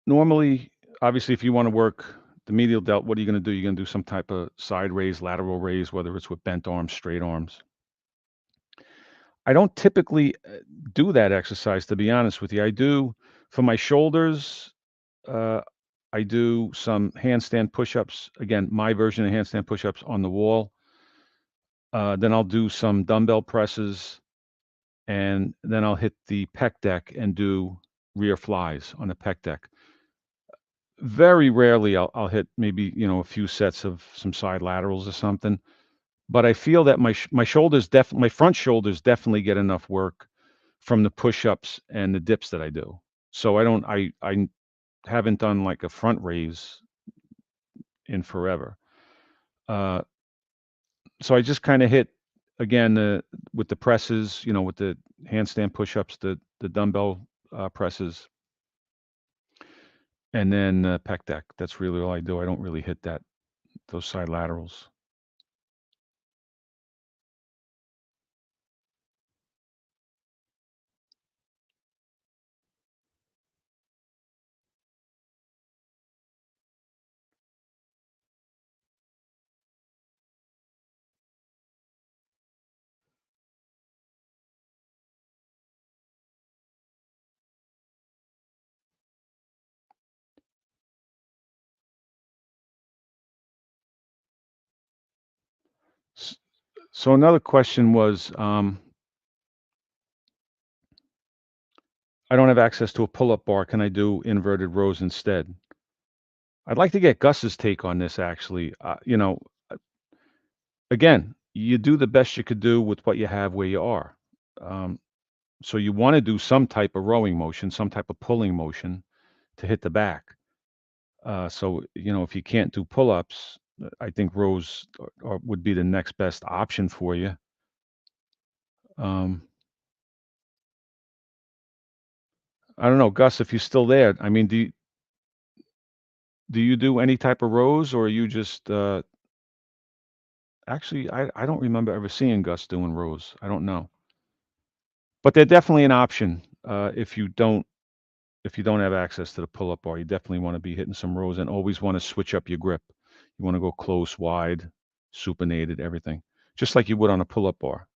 normally, obviously, if you want to work the medial delt, what are you going to do? You're going to do some type of side raise, lateral raise, whether it's with bent arms, straight arms. I don't typically do that exercise, to be honest with you. I do for my shoulders. Uh, I do some handstand push-ups. Again, my version of handstand push-ups on the wall. Then I'll do some dumbbell presses, and then I'll hit the pec deck and do rear flies on the pec deck. Very rarely I'll hit maybe a few sets of some side laterals or something. But I feel that my shoulders my front shoulders definitely get enough work from the push-ups and the dips that I do. So I haven't done like a front raise in forever. Uh, so I just kind of hit again with the presses, with the handstand push-ups, the dumbbell presses, and then pec deck. That's really all I do. I don't really hit those side laterals. S- So another question was, I don't have access to a pull-up bar. Can I do inverted rows instead? I'd like to get Gus's take on this, actually. Again, you do the best you could do with what you have where you are. Um, so you want to do some type of rowing motion, some type of pulling motion to hit the back. So if you can't do pull-ups, I think rows would be the next best option for you. Um, I don't know, Gus, if you're still there. I mean, do you do any type of rows, or are you just actually? I don't remember ever seeing Gus doing rows. I don't know, but they're definitely an option if you don't have access to the pull-up bar. You definitely want to be hitting some rows and always want to switch up your grip. You want to go close, wide, supinated, everything, just like you would on a pull-up bar.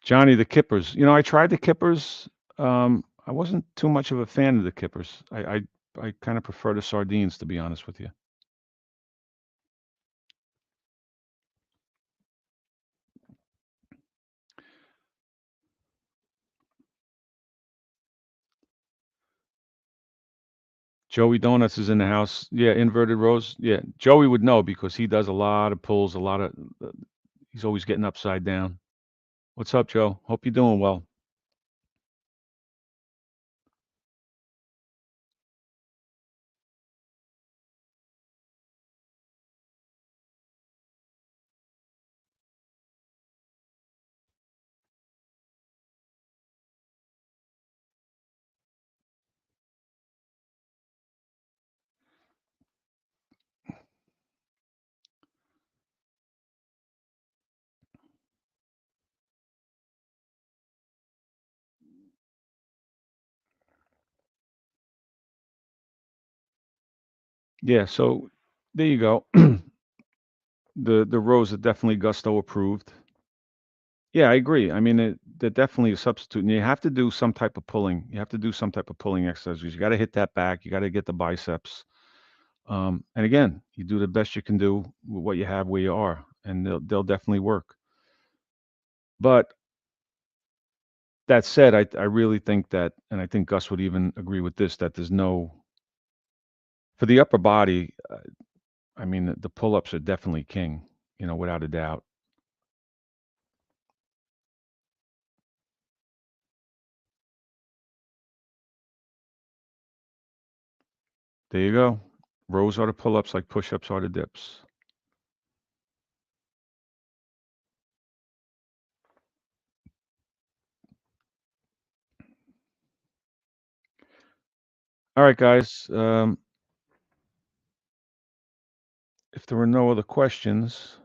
Johnny the Kippers. I tried the Kippers. I wasn't too much of a fan of the Kippers. I kind of prefer the sardines, to be honest with you. Joey Donuts is in the house. Yeah, inverted rows. Yeah, Joey would know because he does a lot of pulls, a lot of. He's always getting upside down. What's up, Joe? Hope you're doing well. Yeah, so there you go. The rows are definitely Gusto approved. Yeah, I agree. I mean, they're definitely a substitute, and you have to do some type of pulling. You have to do some type of pulling exercises. You got to hit that back. You got to get the biceps. And again, you do the best you can do with what you have where you are, and they'll definitely work. But that said, I really think that, and I think Gus would even agree with this, that there's no for the upper body. I mean, the pull-ups are definitely king. Without a doubt. There you go. Rows are the pull-ups like push-ups are the dips. All right, guys. If there were no other questions,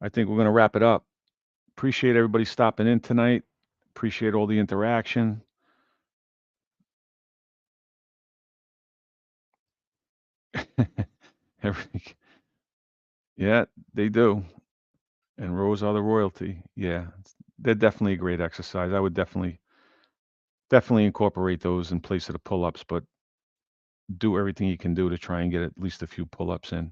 I think we're going to wrap it up. Appreciate everybody stopping in tonight. Appreciate all the interaction. Every, yeah, they do. And rows are the royalty. Yeah, they're definitely a great exercise. I would definitely incorporate those in place of the pull-ups, but do everything you can do to try and get at least a few pull-ups in.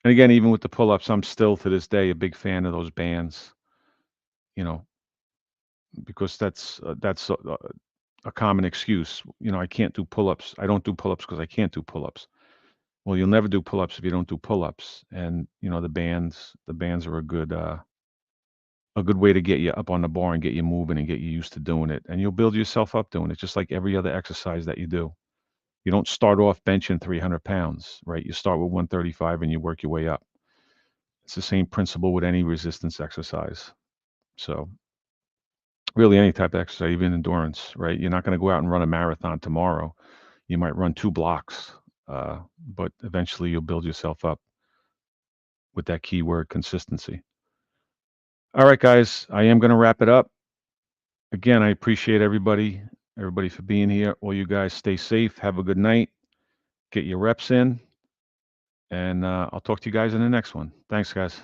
And again, even with the pull-ups, I'm still to this day a big fan of those bands. You know, because that's a common excuse. I can't do pull-ups. I don't do pull-ups because I can't do pull-ups. Well, you'll never do pull-ups if you don't do pull-ups. And the bands are a good way to get you up on the bar and get you moving and get you used to doing it. And you'll build yourself up doing it, just like every other exercise that you do. You don't start off benching 300 pounds, right? You start with 135 and you work your way up. It's the same principle with any resistance exercise. So really any type of exercise, even endurance, right? You're not going to go out and run a marathon tomorrow. You might run 2 blocks, but eventually you'll build yourself up with that keyword consistency. All right, guys, I am going to wrap it up. Again, I appreciate everybody for being here. All you guys stay safe. Have a good night. Get your reps in. And I'll talk to you guys in the next one. Thanks, guys.